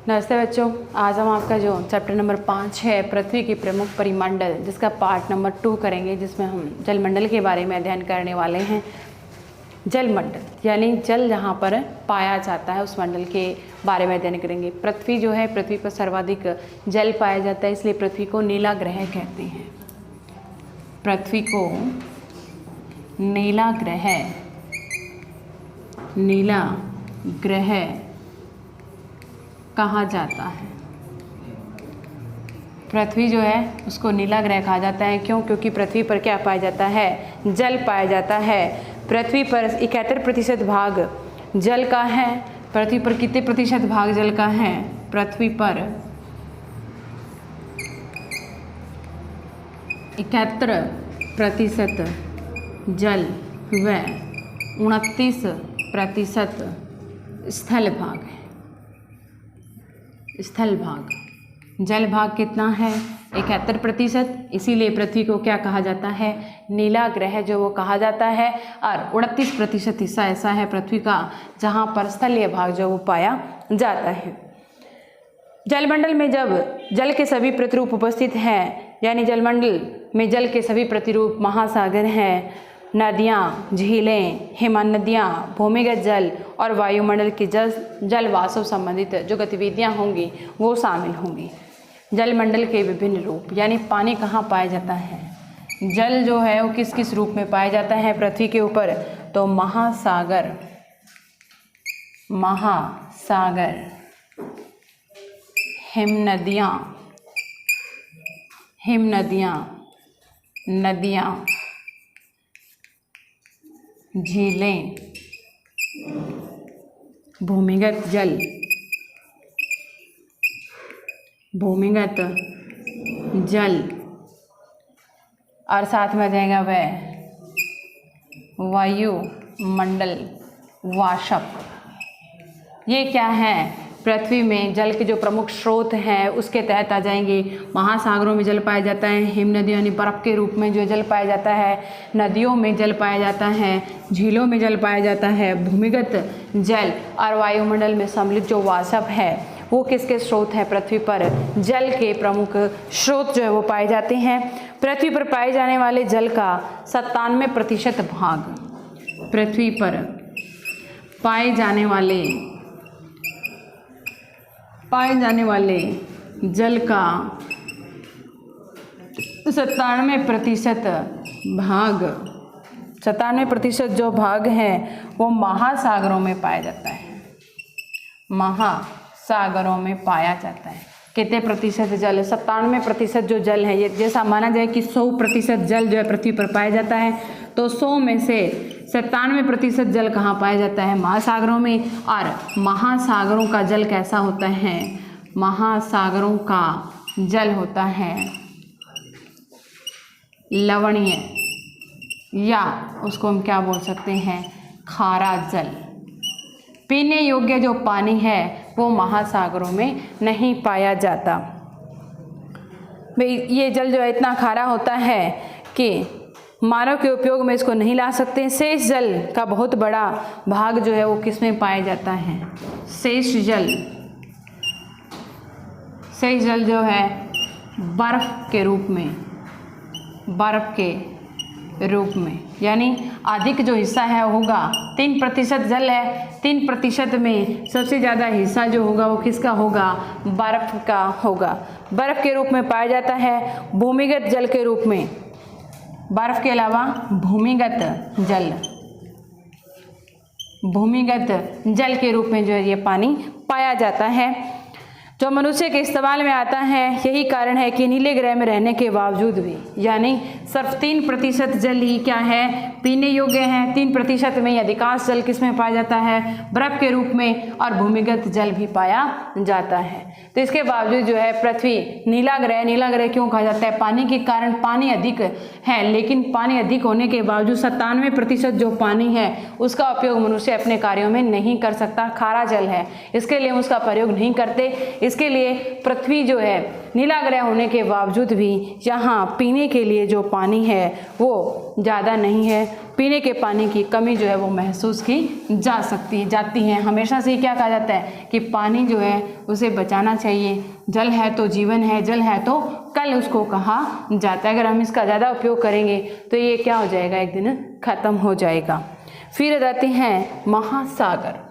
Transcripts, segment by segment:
नमस्ते बच्चों, आज हम आपका जो चैप्टर नंबर 5 है पृथ्वी की प्रमुख परिमंडल, जिसका पार्ट नंबर 2 करेंगे, जिसमें हम जलमंडल के बारे में अध्ययन करने वाले हैं। जलमंडल यानी जल जहाँ पर पाया जाता है उस मंडल के बारे में अध्ययन करेंगे। पृथ्वी जो है, पृथ्वी पर सर्वाधिक जल पाया जाता है, इसलिए पृथ्वी को नीला ग्रह कहते हैं। पृथ्वी को नीला ग्रह कहा जाता है। पृथ्वी जो है उसको नीला ग्रह कहा जाता है। क्यों? क्योंकि पृथ्वी पर क्या पाया जाता है? जल पाया जाता है। पृथ्वी पर 71% भाग जल का है। पृथ्वी पर कितने प्रतिशत भाग जल का है? पृथ्वी पर 71% जल व 29% स्थल भाग है। स्थल भाग, जल भाग कितना है? 71%। इसीलिए पृथ्वी को क्या कहा जाता है? नीला ग्रह जो वो कहा जाता है। और 29% हिस्सा ऐसा है पृथ्वी का जहाँ पर स्थलीय भाग जो वो पाया जाता है। जलमंडल में जब जल के सभी प्रतिरूप उपस्थित हैं, यानी जलमंडल में जल के सभी प्रतिरूप, महासागर हैं, नदियाँ, झीलें, हिमनदियाँ, भूमिगत जल और वायुमंडल की जल वाष्प संबंधित जो गतिविधियाँ होंगी वो शामिल होंगी। जलमंडल के विभिन्न रूप, यानी पानी कहाँ पाया जाता है, जल जो है वो किस किस रूप में पाया जाता है पृथ्वी के ऊपर? तो महासागर, हिमनदियाँ, नदियाँ, झीलें, भूमिगत जल और साथ में आ जाएगा वह वायुमंडल, वाष्प। ये क्या है? पृथ्वी में जल के जो प्रमुख स्रोत हैं उसके तहत आ जाएंगे। महासागरों में जल पाया जाता है, हिमनदियों यानी बर्फ़ के रूप में जो जल पाया जाता है, नदियों में जल पाया जाता है, झीलों में जल पाया जाता है, भूमिगत जल और वायुमंडल में सम्मिलित जो वाष्प है वो किसके स्रोत हैं? पृथ्वी पर जल के प्रमुख स्रोत जो है वो पाए जाते हैं। पृथ्वी पर पाए जाने वाले जल का 97% भाग, पृथ्वी पर पाए जाने वाले जल का 97% भाग, 97% जो भाग है वो महासागरों में पाया जाता है। महासागरों में पाया जाता है। कितने प्रतिशत जल? 97% जो जल है, ये जैसा माना जाए कि 100% जल जो है पृथ्वी पर पाया जाता है, तो 100 में से 97% जल कहाँ पाया जाता है? महासागरों में। और महासागरों का जल कैसा होता है? महासागरों का जल होता है लवणीय, या उसको हम क्या बोल सकते हैं? खारा जल। पीने योग्य जो पानी है वो महासागरों में नहीं पाया जाता। ये जल जो है इतना खारा होता है कि मानव के उपयोग में इसको नहीं ला सकते। शेष जल का बहुत बड़ा भाग जो है वो किस में पाया जाता है? शेष जल जो है बर्फ के रूप में, यानी अधिक जो हिस्सा है होगा 3% जल है। 3% में सबसे ज़्यादा हिस्सा जो होगा वो किसका होगा? बर्फ का होगा। बर्फ के रूप में पाया जाता है। भूमिगत जल के रूप में, बर्फ के अलावा भूमिगत जल के रूप में जो है ये पानी पाया जाता है, जो मनुष्य के इस्तेमाल में आता है। यही कारण है कि नीले ग्रह में रहने के बावजूद भी, यानी सिर्फ 3% जल ही क्या है? पीने योग्य है। 3% में अधिकांश जल किस में पाया जाता है? बर्फ के रूप में, और भूमिगत जल भी पाया जाता है। तो इसके बावजूद जो है पृथ्वी नीला ग्रह क्यों कहा जाता है? पानी के कारण। पानी अधिक है, लेकिन पानी अधिक होने के बावजूद 97% जो पानी है उसका उपयोग मनुष्य अपने कार्यों में नहीं कर सकता। खारा जल है, इसके लिए हम उसका प्रयोग नहीं करते। इसके लिए पृथ्वी जो है नीला ग्रह होने के बावजूद भी यहाँ पीने के लिए जो पानी है वो ज़्यादा नहीं है। पीने के पानी की कमी जो है वो महसूस की जाती है। हमेशा से क्या कहा जाता है कि पानी जो है उसे बचाना चाहिए। जल है तो जीवन है, जल है तो कल उसको कहा जाता है। अगर हम इसका ज़्यादा उपयोग करेंगे तो ये क्या हो जाएगा, एक दिन ख़त्म हो जाएगा। फिर जाते हैं महासागर।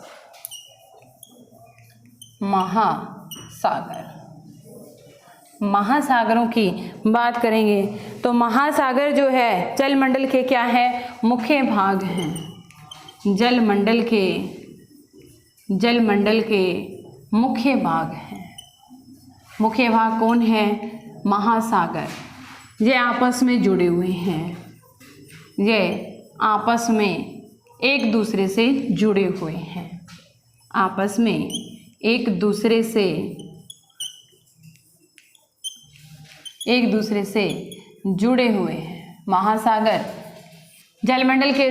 महासागरों की बात करेंगे तो महासागर जो है जलमंडल के क्या है, मुख्य भाग हैं। जलमंडल के मुख्य भाग हैं। मुख्य भाग कौन है, महासागर। ये आपस में जुड़े हुए हैं, ये आपस में एक दूसरे से जुड़े हुए हैं, आपस में एक दूसरे से जुड़े हुए हैं। महासागर जलमंडल के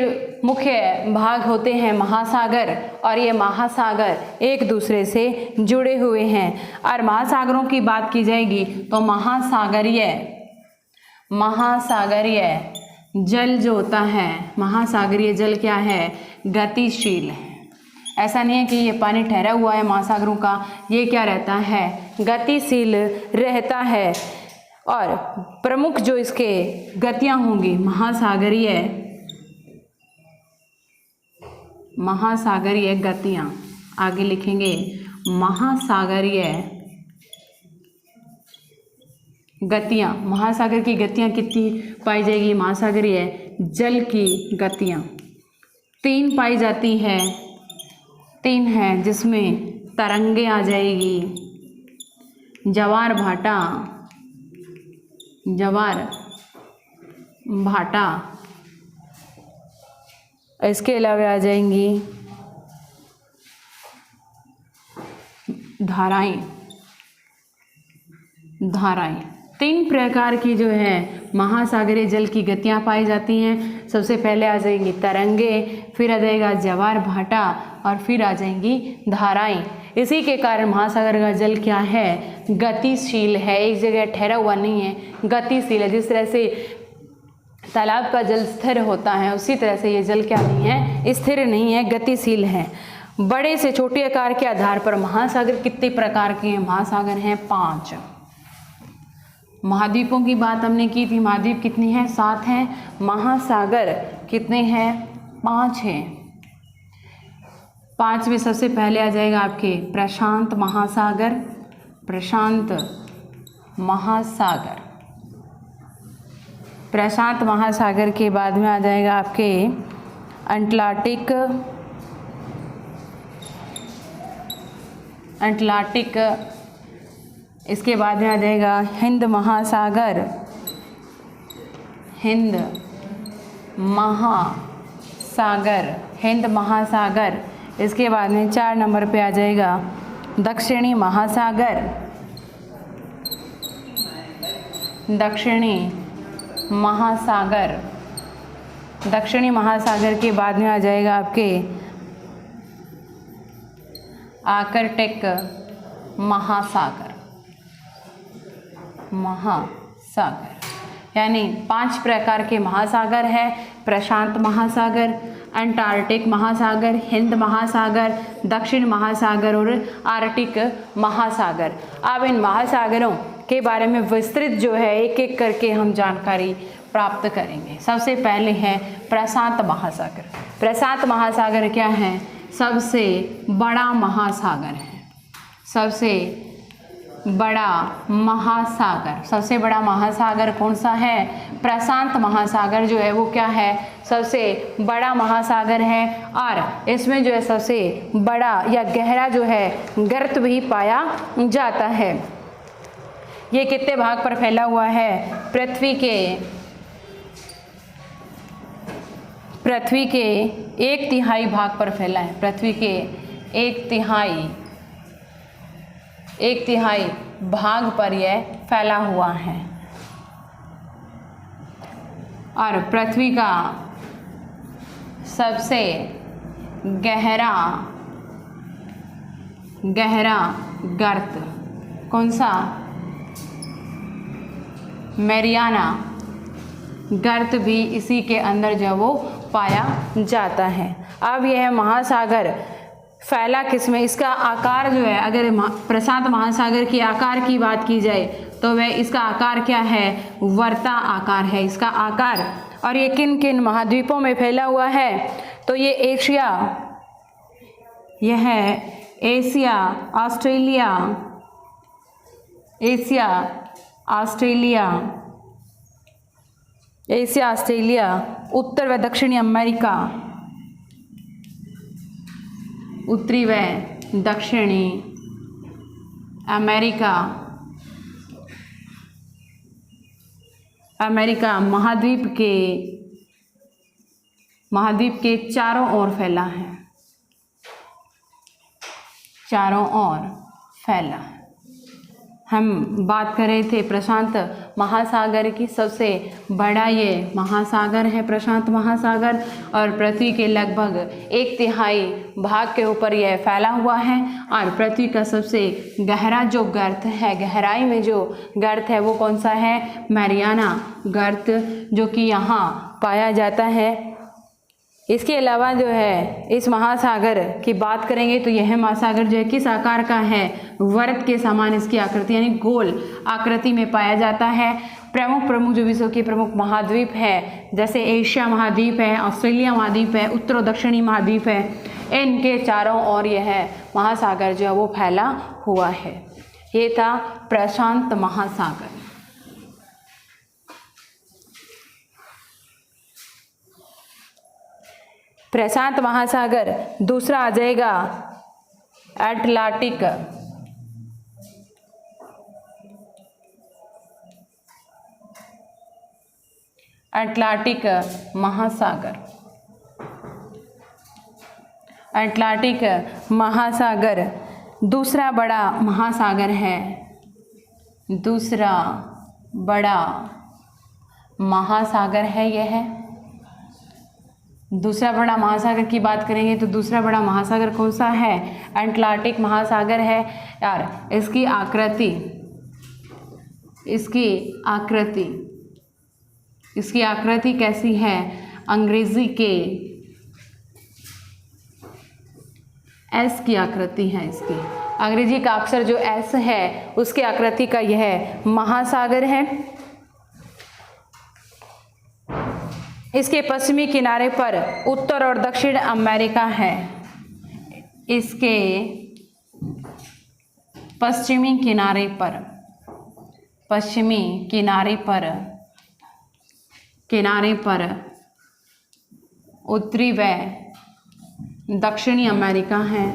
मुख्य भाग होते हैं महासागर, और ये महासागर एक दूसरे से जुड़े हुए हैं। और महासागरों की बात की जाएगी तो महासागरीय जल जो होता है, महासागरीय जल क्या है, गतिशील है। ऐसा नहीं है कि ये पानी ठहरा हुआ है महासागरों का, ये क्या रहता है, गतिशील रहता है। और प्रमुख जो इसके गतियाँ होंगी, महासागरीय गतियाँ, आगे लिखेंगे महासागरीय गतियाँ। महासागर की गतियाँ कितनी पाई जाएगी, महासागरीय जल की गतियाँ 3 पाई जाती है। 3 है, जिसमें तरंगे आ जाएगी, ज्वार भाटा, इसके अलावा आ जाएंगी धाराएं। 3 प्रकार की जो है महासागरीय जल की गतियाँ पाई जाती हैं। सबसे पहले आ जाएंगी तरंगे, फिर आ जाएगा ज्वार भाटा, और फिर आ जाएंगी धाराएं। इसी के कारण महासागर का जल क्या है, गतिशील है, एक जगह ठहरा हुआ नहीं है, गतिशील है। जिस तरह से तालाब का जल स्थिर होता है, उसी तरह से ये जल क्या नहीं है, स्थिर नहीं है, गतिशील है। बड़े से छोटे आकार के आधार पर महासागर कितने प्रकार के हैं, महासागर हैं 5। महाद्वीपों की बात हमने की थी, महाद्वीप कितने हैं, 7 हैं। महासागर कितने हैं, 5 हैं। 5 में सबसे पहले आ जाएगा आपके प्रशांत महासागर। प्रशांत महासागर के बाद में आ जाएगा आपके अटलांटिक। इसके बाद में आ जाएगा हिंद महासागर। इसके बाद में 4 नंबर पे आ जाएगा दक्षिणी महासागर के बाद में आ जाएगा आपके आर्कटिक महासागर। यानी 5 प्रकार के महासागर है, प्रशांत महासागर, अंटार्कटिक महासागर, हिंद महासागर, दक्षिण महासागर और आर्कटिक महासागर। अब इन महासागरों के बारे में विस्तृत जो है एक एक करके हम जानकारी प्राप्त करेंगे। सबसे पहले है प्रशांत महासागर। प्रशांत महासागर क्या है, सबसे बड़ा महासागर है, सबसे बड़ा महासागर कौन सा है, प्रशांत महासागर जो है वो क्या है, सबसे बड़ा महासागर है। और इसमें जो है सबसे बड़ा या गहरा जो है गर्त भी पाया जाता है। ये कितने भाग पर फैला हुआ है, पृथ्वी के 1/3 भाग पर फैला है। पृथ्वी के 1/3 भाग पर यह फैला हुआ है। और पृथ्वी का सबसे गहरा गर्त कौन सा? मैरियाना गर्त भी इसी के अंदर जो वो पाया जाता है। अब यह महासागर फैला किसमें? इसका आकार जो है, अगर प्रशांत महासागर के आकार की बात की जाए तो वह इसका आकार क्या है? वर्ता आकार है इसका आकार। और ये किन किन महाद्वीपों में फैला हुआ है? तो ये एशिया, यह है Asia, Australia, Asia, Australia, Asia, Australia, उत्तर व दक्षिणी अमेरिका, उत्तरी व दक्षिणी अमेरिका, अमेरिका महाद्वीप के चारों ओर फैला है, चारों ओर फैला है। हम बात कर रहे थे प्रशांत महासागर की। सबसे बड़ा ये महासागर है प्रशांत महासागर, और पृथ्वी के लगभग 1/3 भाग के ऊपर यह फैला हुआ है। और पृथ्वी का सबसे गहरा जो गर्त है, गहराई में जो गर्त है वो कौन सा है? मैरियाना गर्त, जो कि यहाँ पाया जाता है। इसके अलावा जो है इस महासागर की बात करेंगे तो यह महासागर जो है किस आकार का है? वृत्त के समान इसकी आकृति यानी गोल आकृति में पाया जाता है। प्रमुख जो विश्व के प्रमुख महाद्वीप है, जैसे एशिया महाद्वीप है, ऑस्ट्रेलिया महाद्वीप है, उत्तर और दक्षिणी महाद्वीप है, इनके चारों ओर यह महासागर जो है वो फैला हुआ है। ये था प्रशांत महासागर। प्रशांत महासागर। दूसरा आ जाएगा अटलांटिक, अटलांटिक महासागर। अटलांटिक महासागर दूसरा बड़ा महासागर है, दूसरा बड़ा महासागर है यह। दूसरा बड़ा महासागर की बात करेंगे तो दूसरा बड़ा महासागर कौन सा है? अटलांटिक महासागर है। यार इसकी आकृति, इसकी आकृति कैसी है? अंग्रेजी के एस की आकृति है इसकी। अंग्रेजी का अक्षर जो एस है उसके आकृति का यह महासागर है। इसके पश्चिमी किनारे पर उत्तर और दक्षिण अमेरिका है। इसके पश्चिमी किनारे पर उत्तरी व दक्षिणी अमेरिका है।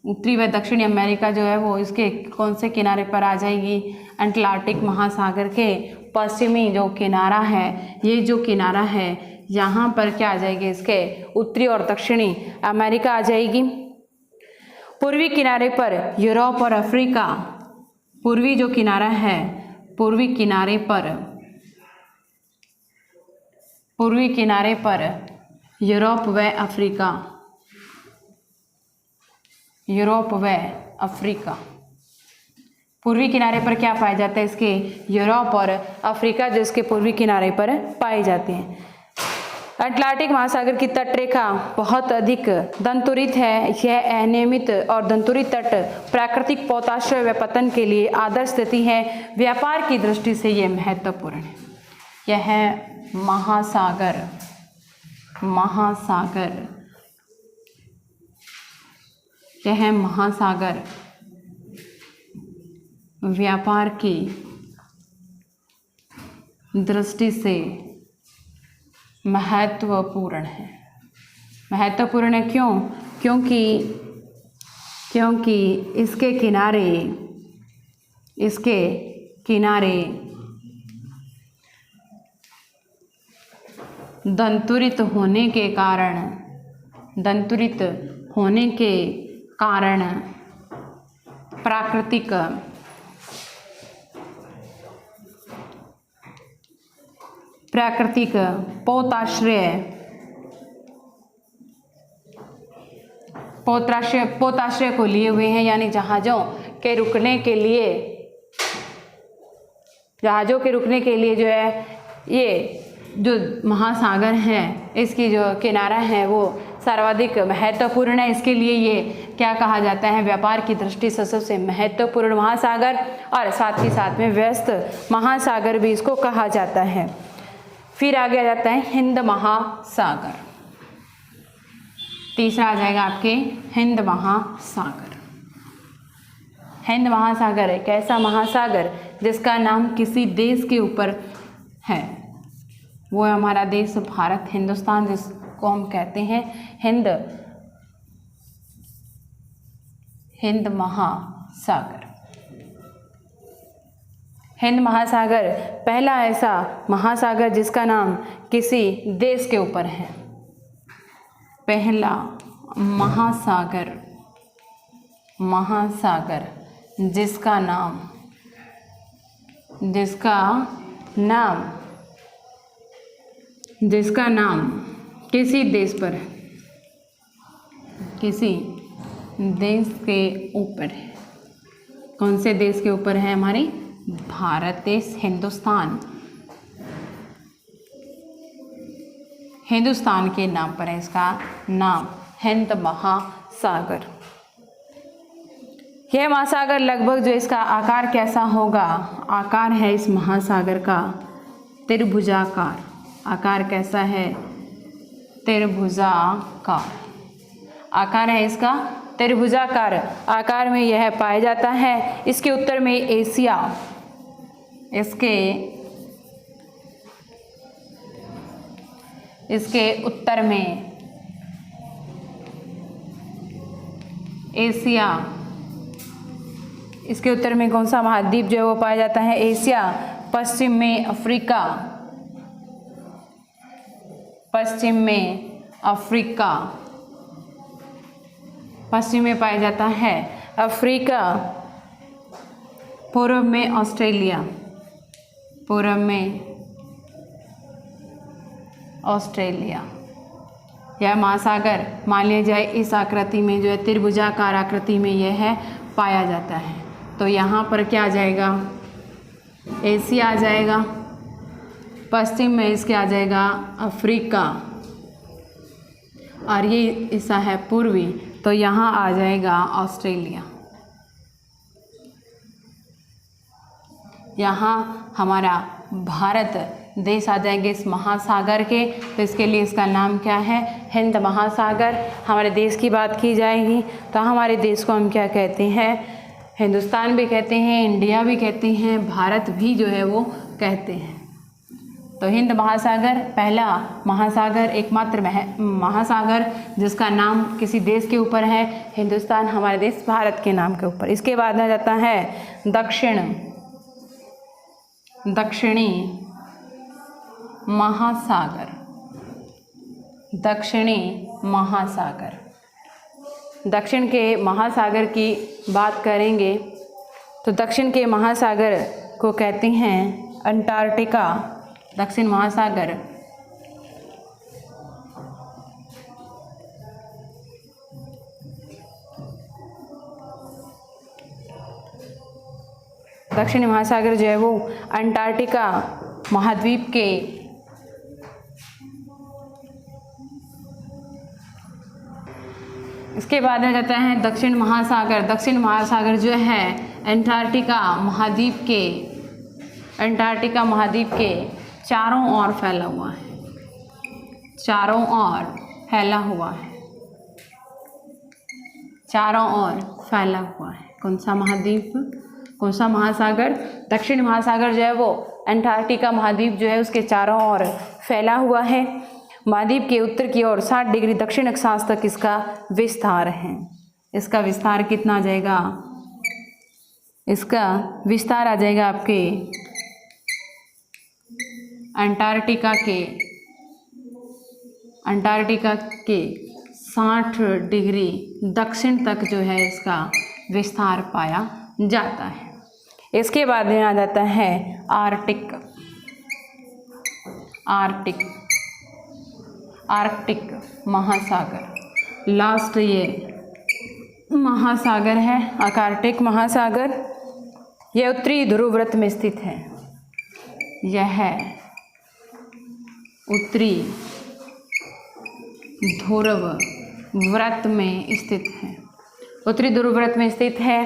उत्तरी व दक्षिणी अमेरिका जो है वो इसके कौन से किनारे पर आ जाएगी? अटलांटिक महासागर के पश्चिमी जो किनारा है, ये जो किनारा है यहाँ पर क्या आ जाएगी? इसके उत्तरी और दक्षिणी अमेरिका आ जाएगी। पूर्वी किनारे पर यूरोप और अफ्रीका, पूर्वी जो किनारा है, पूर्वी किनारे पर यूरोप व अफ्रीका, यूरोप व अफ्रीका। पूर्वी किनारे पर क्या पाया जाता है? इसके यूरोप और अफ्रीका जो इसके पूर्वी किनारे पर पाए जाते हैं। अटलांटिक महासागर की तटरेखा बहुत अधिक दंतुरित है। यह अनियमित और दंतुरित तट प्राकृतिक पोताश्रय व पतन के लिए आदर्श स्थिति है। व्यापार की दृष्टि से यह महत्वपूर्ण है। यह महासागर व्यापार की दृष्टि से महत्वपूर्ण है। महत्वपूर्ण है क्यों? क्योंकि इसके किनारे दंतुरित होने के कारण प्राकृतिक पोताश्रय पोताश्रय को लिए हुए हैं, यानी जहाज़ों के रुकने के लिए जो है ये जो महासागर है इसकी जो किनारा है वो सर्वाधिक महत्वपूर्ण है। इसके लिए ये क्या कहा जाता है, व्यापार की दृष्टि से सबसे महत्वपूर्ण महासागर और साथ ही साथ में व्यस्त महासागर भी इसको कहा जाता है। फिर आगे आ जाता है हिंद महासागर। तीसरा आ जाएगा आपके हिंद महासागर। हिंद महासागर एक ऐसा महासागर जिसका नाम किसी देश के ऊपर है, वो है हमारा देश भारत, हिंदुस्तान, जिसको हम कहते हैं हिंद महासागर। हिंद महासागर पहला ऐसा महासागर जिसका नाम किसी देश के ऊपर है। पहला महासागर जिसका नाम किसी देश पर है, किसी देश के ऊपर है। कौन से देश के ऊपर है, हमारे भारत देश, हिंदुस्तान के नाम पर है। इसका नाम हिंद महासागर। यह महासागर लगभग जो इसका आकार कैसा होगा, आकार है इस महासागर का त्रिभुजाकार। आकार कैसा है, त्रिभुजाकार आकार है इसका, त्रिभुजाकार आकार में यह पाया जाता है। इसके उत्तर में एशिया, इसके उत्तर में एशिया, इसके उत्तर में कौन सा महाद्वीप जो है वो पाया जाता है, एशिया। पश्चिम में अफ्रीका, पश्चिम में पाया जाता है अफ्रीका। पूर्व में ऑस्ट्रेलिया, यह महासागर मान लिया जाए इस आकृति में जो है त्रिभुजाकार आकृति में यह है पाया जाता है। तो यहाँ पर क्या आ जाएगा, एशिया आ जाएगा, पश्चिम में इसके आ जाएगा अफ्रीका, और ये हिस्सा है पूर्वी, तो यहाँ आ जाएगा ऑस्ट्रेलिया। यहाँ हमारा भारत देश आ जाएंगे इस महासागर के, तो इसके लिए इसका नाम क्या है, हिंद महासागर। हमारे देश की बात की जाएगी तो हमारे देश को हम क्या कहते हैं, हिंदुस्तान भी कहते हैं, इंडिया भी कहते हैं, भारत भी जो है वो कहते हैं। तो हिंद महासागर पहला महासागर, एकमात्र महासागर जिसका नाम किसी देश के ऊपर है, हिंदुस्तान, हमारे देश भारत के नाम के ऊपर। इसके बाद आ जाता है दक्षिणी महासागर। दक्षिण के महासागर की बात करेंगे तो दक्षिण के महासागर को कहते हैं अंटार्कटिका। दक्षिण महासागर दक्षिणी महासागर जो है वो अंटार्कटिका महाद्वीप के इसके बाद आ जाता है दक्षिण महासागर। दक्षिण महासागर जो है अंटार्कटिका महाद्वीप के चारों ओर फैला हुआ है। कौन सा महाद्वीप, कौन सा महासागर, दक्षिण महासागर जो है वो अंटार्कटिका महाद्वीप जो है उसके चारों ओर फैला हुआ है। महाद्वीप के उत्तर की ओर 60 डिग्री दक्षिण अक्षांश तक इसका विस्तार है। इसका विस्तार कितना आ जाएगा, इसका विस्तार आ जाएगा आपके अंटार्कटिका के 60 डिग्री दक्षिण तक जो है इसका विस्तार पाया जाता है। इसके बाद में आ जाता है आर्कटिक महासागर। लास्ट ये महासागर है आर्कटिक महासागर। यह उत्तरी ध्रुव वृत्त में स्थित है। यह उत्तरी ध्रुव वृत्त में स्थित है। उत्तरी ध्रुव वृत्त में स्थित है।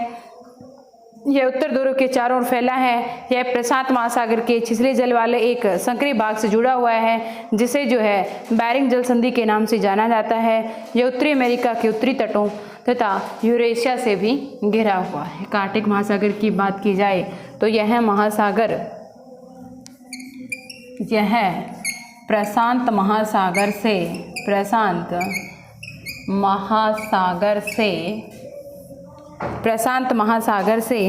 यह उत्तर ध्रुव के चारों ओर फैला है। यह प्रशांत महासागर के छिछले जल वाले एक संकरी भाग से जुड़ा हुआ है, जिसे जो है बेरिंग जल संधि के नाम से जाना जाता है। यह उत्तरी अमेरिका के उत्तरी तटों तथा यूरेशिया से भी घिरा हुआ है। आर्कटिक महासागर की बात की जाए तो यह महासागर, यह प्रशांत महासागर से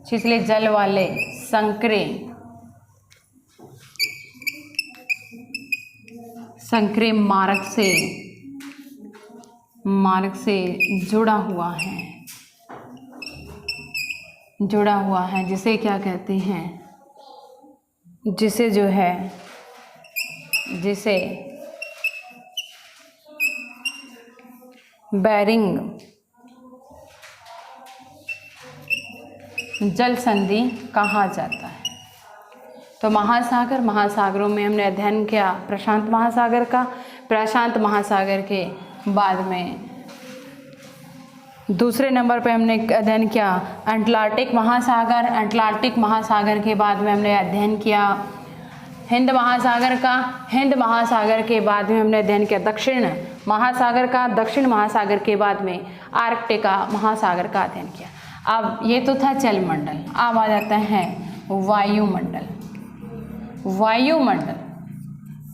छिछले जल वाले संकरे मार्ग से जुड़ा हुआ है, जिसे क्या कहते हैं, जिसे बेरिंग जल संधि कहा जाता है। तो महासागरों में हमने अध्ययन किया प्रशांत महासागर का। प्रशांत महासागर के बाद में दूसरे नंबर पे हमने अध्ययन किया अटलांटिक महासागर। अटलांटिक महासागर के बाद में हमने अध्ययन किया हिंद महासागर का। हिंद महासागर के बाद में हमने अध्ययन किया दक्षिण महासागर का। दक्षिण महासागर के बाद में आर्कटिक महासागर का अध्ययन किया। अब ये तो था जलमंडल। अब आ जाता है वायुमंडल।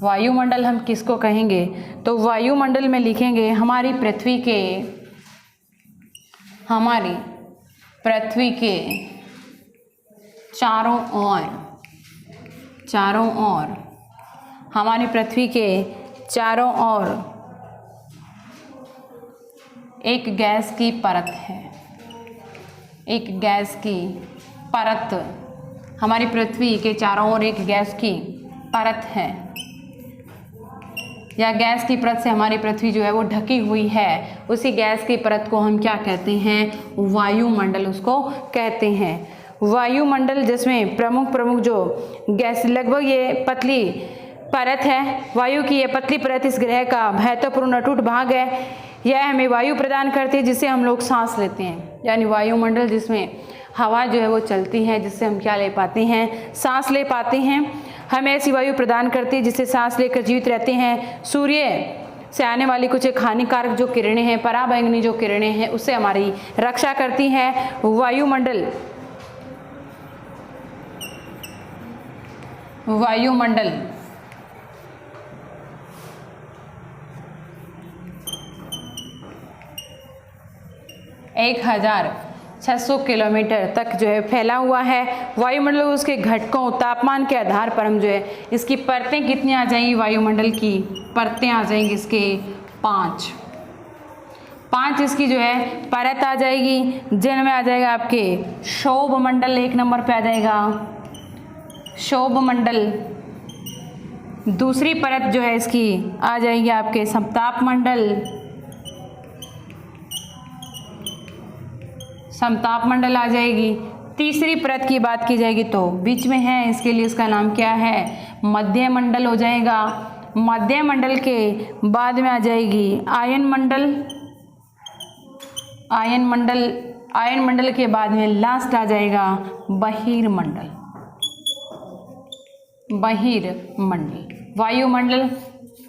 वायुमंडल हम किसको कहेंगे? तो वायुमंडल में लिखेंगे हमारी पृथ्वी के चारों ओर हमारी पृथ्वी के चारों ओर एक गैस की परत है। एक गैस की परत, हमारी पृथ्वी के चारों ओर एक गैस की परत है। या गैस की परत से हमारी पृथ्वी जो है वो ढकी हुई है। उसी गैस की परत को हम क्या कहते हैं? वायुमंडल उसको कहते हैं। वायुमंडल जिसमें प्रमुख जो गैस, लगभग ये पतली परत है। वायु की ये पतली परत इस ग्रह का महत्वपूर्ण अटूट भाग है। यह हमें वायु प्रदान करती है जिससे हम लोग सांस लेते हैं। यानी वायुमंडल जिसमें हवा जो है वो चलती है, जिससे हम क्या ले पाते हैं? सांस ले पाते हैं। हमें ऐसी वायु प्रदान करती है जिससे सांस लेकर जीवित रहते हैं। सूर्य से आने वाली कुछ एक हानिकारक जो किरणें हैं, पराबैंगनी जो किरणें हैं, उससे हमारी रक्षा करती है। वायुमंडल वायुमंडल 1600 किलोमीटर तक जो है फैला हुआ है। वायुमंडल उसके घटकों, तापमान के आधार पर हम जो है इसकी परतें कितनी आ जाएंगी? वायुमंडल की परतें आ जाएंगी इसके 5 इसकी जो है परत आ जाएगी, जिनमें आ जाएगा आपके क्षोभ मंडल, 1 नंबर पे आ जाएगा क्षोभ मंडल। दूसरी परत जो है इसकी आ जाएगी आपके समताप मंडल आ जाएगी। तीसरी परत की बात की जाएगी तो बीच में है, इसके लिए इसका नाम क्या है? मध्य मंडल हो जाएगा। मध्य मंडल के बाद में आ जाएगी आयन मंडल के बाद में लास्ट आ जाएगा बहिर्मंडल। वायुमंडल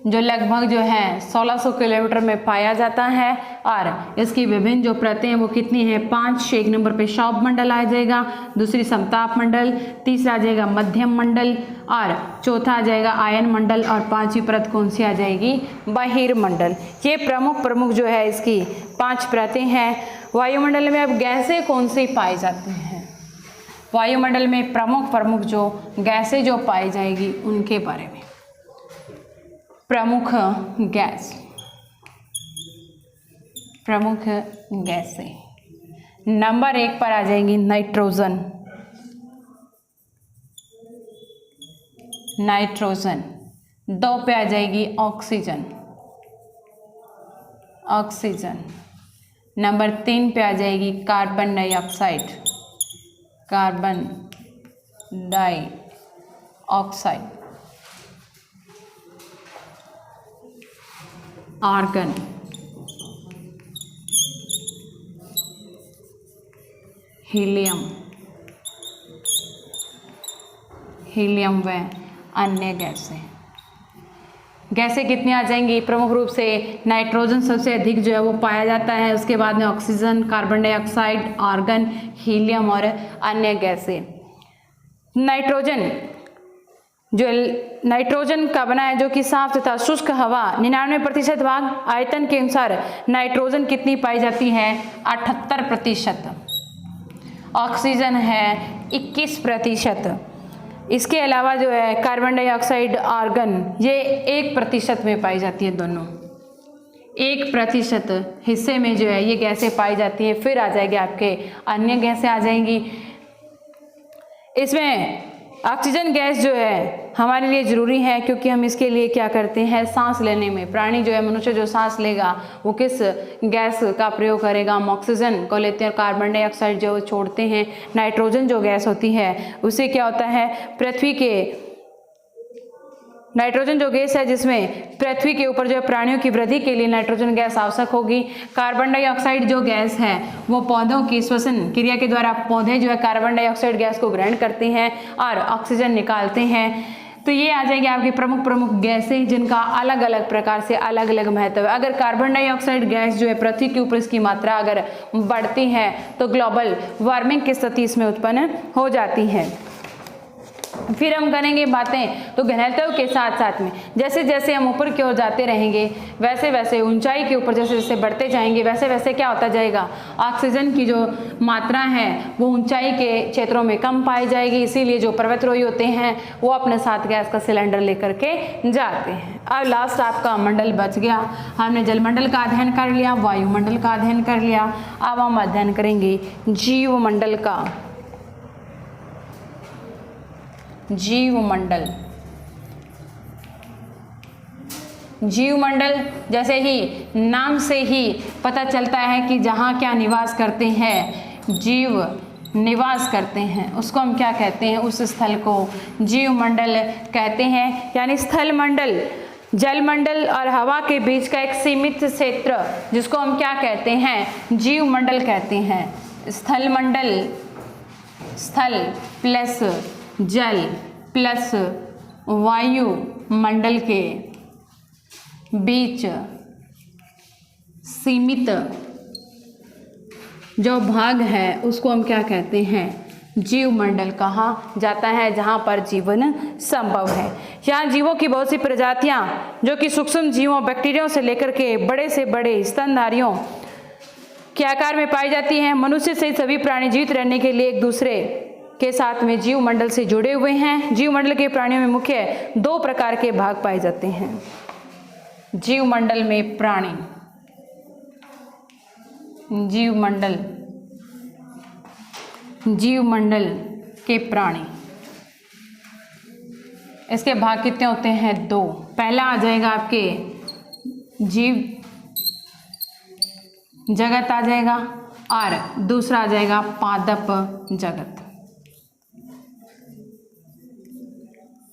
जो लगभग जो है 1600 किलोमीटर में पाया जाता है और इसकी विभिन्न जो परतें हैं वो कितनी है? 5। 1 नंबर पे क्षोभ मंडल आ जाएगा, दूसरी समताप मंडल, तीसरा आ जाएगा मध्यम मंडल और चौथा आ जाएगा आयन मंडल और 5वीं परत कौन सी आ जाएगी? बहिर्मंडल। ये प्रमुख जो है इसकी 5 परतें हैं। वायुमंडल में अब गैसें कौन सी पाई जाती हैं? वायुमंडल में प्रमुख जो गैसें जो पाई जाएगी उनके बारे में। प्रमुख गैसें नंबर 1 पर आ जाएंगी नाइट्रोजन, नाइट्रोजन। 2 पे आ जाएगी ऑक्सीजन, ऑक्सीजन। नंबर 3 पे आ जाएगी carbon dioxide, carbon dioxide. Argon, helium, helium व अन्य गैसें। गैसें कितनी आ जाएंगी? प्रमुख रूप से नाइट्रोजन सबसे अधिक जो है वो पाया जाता है, उसके बाद में oxygen, carbon dioxide, argon, helium और अन्य गैसें। नाइट्रोजन जो नाइट्रोजन का बना है जो कि साफ तथा शुष्क हवा 99% भाग, आयतन के अनुसार नाइट्रोजन कितनी पाई जाती है? 78%। ऑक्सीजन है 21%। इसके अलावा जो है कार्बन डाइऑक्साइड, आर्गन, ये 1% में पाई जाती है। दोनों 1% हिस्से में जो है ये गैसें पाई जाती हैं। फिर आ जाएगी आपके अन्य गैसें आ जाएंगी। इसमें ऑक्सीजन गैस जो है हमारे लिए ज़रूरी है, क्योंकि हम इसके लिए क्या करते हैं? सांस लेने में, प्राणी जो है, मनुष्य जो सांस लेगा वो किस गैस का प्रयोग करेगा? हम ऑक्सीजन को लेते हैं, कार्बन डाइऑक्साइड जो छोड़ते हैं। नाइट्रोजन जो गैस होती है उससे क्या होता है? पृथ्वी के नाइट्रोजन जो गैस है जिसमें पृथ्वी के ऊपर जो प्राणियों की वृद्धि के लिए नाइट्रोजन गैस आवश्यक होगी। कार्बन डाइऑक्साइड जो गैस है वो पौधों की श्वसन क्रिया के द्वारा पौधे जो है कार्बन डाइऑक्साइड गैस को ग्रहण करते हैं और ऑक्सीजन निकालते हैं। तो ये आ जाएगी आपकी प्रमुख गैसें जिनका अलग अलग प्रकार से अलग अलग महत्व है। अगर कार्बन डाइऑक्साइड गैस जो है पृथ्वी के ऊपर इसकी मात्रा अगर बढ़ती है तो ग्लोबल वार्मिंग की स्थिति इसमें उत्पन्न हो जाती है। फिर हम करेंगे बातें तो घनत्व के साथ साथ में जैसे जैसे हम ऊपर की ओर जाते रहेंगे वैसे वैसे ऊंचाई के ऊपर जैसे जैसे बढ़ते जाएंगे वैसे वैसे क्या होता जाएगा? ऑक्सीजन की जो मात्रा है वो ऊंचाई के क्षेत्रों में कम पाई जाएगी। इसीलिए जो पर्वतारोही होते हैं वो अपने साथ गैस का सिलेंडर लेकर के जाते हैं। अब लास्ट आपका मंडल बच गया। हमने जलमंडल का अध्ययन कर लिया, वायुमंडल का अध्ययन कर लिया। अब हम अध्ययन करेंगे जीवमंडल का। जीवमंडल, जीवमंडल जैसे ही नाम से ही पता चलता है कि जहाँ क्या निवास करते हैं, जीव निवास करते हैं, उसको हम क्या कहते हैं? उस स्थल को जीवमंडल कहते हैं। यानी स्थल मंडल, जलमंडल और हवा के बीच का एक सीमित क्षेत्र जिसको हम क्या कहते हैं? जीवमंडल कहते हैं। स्थल मंडल, स्थल प्लस जल प्लस वायु मंडल के बीच सीमित जो भाग है उसको हम क्या कहते हैं? जीवमंडल कहा जाता है, जहाँ पर जीवन संभव है। यहाँ जीवों की बहुत सी प्रजातियाँ जो कि सूक्ष्म जीवों, बैक्टीरिया से लेकर के बड़े से बड़े स्तनधारियों के आकार में पाई जाती हैं। मनुष्य से सभी प्राणी जीवित रहने के लिए एक दूसरे के साथ में जीवमंडल से जुड़े हुए हैं। जीवमंडल के प्राणियों में मुख्य 2 प्रकार के भाग पाए जाते हैं। जीवमंडल में प्राणी, जीवमंडल, जीवमंडल के प्राणी, इसके भाग कितने होते हैं? 2। पहला आ जाएगा आपके जीव जगत आ जाएगा और दूसरा आ जाएगा पादप जगत।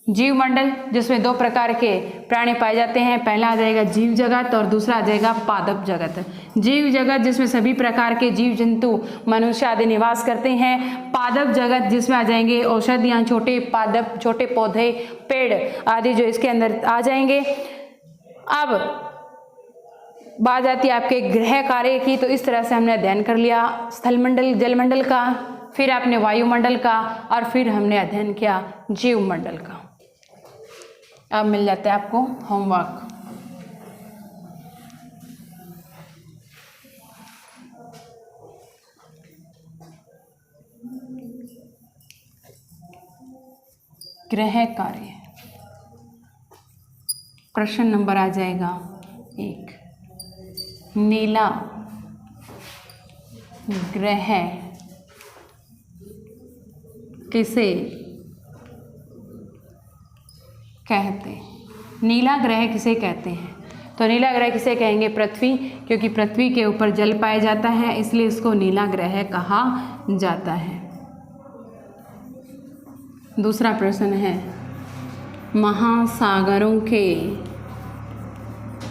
जीवमंडल जिसमें 2 प्रकार के प्राणी पाए जाते हैं। पहला आ जाएगा जीव जगत और दूसरा आ जाएगा पादप जगत। जीव जगत जिसमें सभी प्रकार के जीव जंतु, मनुष्य आदि निवास करते हैं। पादप जगत जिसमें आ जाएंगे औषधियाँ, छोटे पादप, छोटे पौधे, पेड़ आदि जो इसके अंदर आ जाएंगे। अब बात आती है आपके ग्रह कार्य की। तो इस तरह से हमने अध्ययन कर लिया स्थलमंडल, जलमंडल का, फिर आपने वायुमंडल का और फिर हमने अध्ययन किया जीवमंडल का। अब मिल जाता है आपको होमवर्क। ग्रह कार्य, प्रश्न नंबर आ जाएगा 1। नीला ग्रह किसे कहते हैं? नीला ग्रह किसे कहते हैं? तो नीला ग्रह किसे कहेंगे? पृथ्वी, क्योंकि पृथ्वी के ऊपर जल पाया जाता है इसलिए इसको नीला ग्रह कहा जाता है। दूसरा प्रश्न है, महासागरों के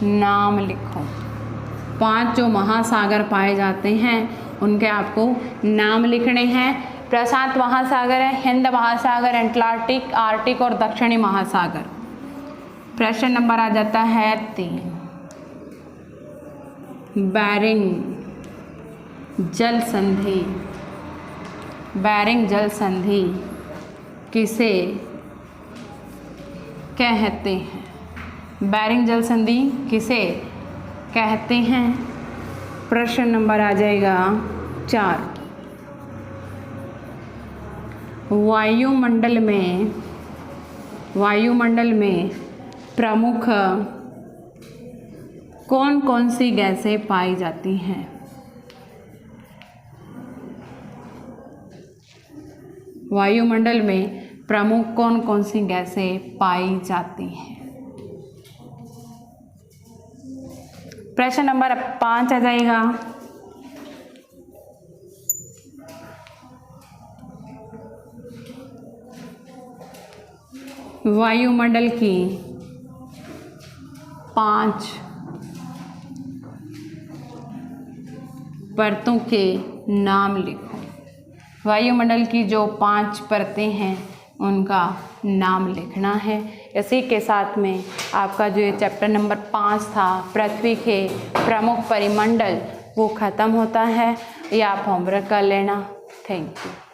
नाम लिखो। 5 जो महासागर पाए जाते हैं उनके आपको नाम लिखने हैं। प्रशांत महासागर है, हिंद महासागर, एटलांटिक, आर्कटिक और दक्षिणी महासागर। प्रश्न नंबर आ जाता है 3। बेरिंग जल संधि, बेरिंग जल संधि किसे कहते हैं? बेरिंग जल संधि किसे कहते हैं? प्रश्न नंबर आ जाएगा 4। वायुमंडल में प्रमुख कौन कौन सी गैसें पाई जाती हैं? वायुमंडल में प्रमुख कौन कौन सी गैसें पाई जाती हैं? प्रश्न नंबर 5 आ जाएगा, वायुमंडल की 5 परतों के नाम लिखो। वायुमंडल की जो 5 परतें हैं उनका नाम लिखना है। इसी के साथ में आपका जो ये चैप्टर नंबर 5 था पृथ्वी के प्रमुख परिमंडल वो ख़त्म होता है। ये आप होमवर्क कर लेना। Thank you.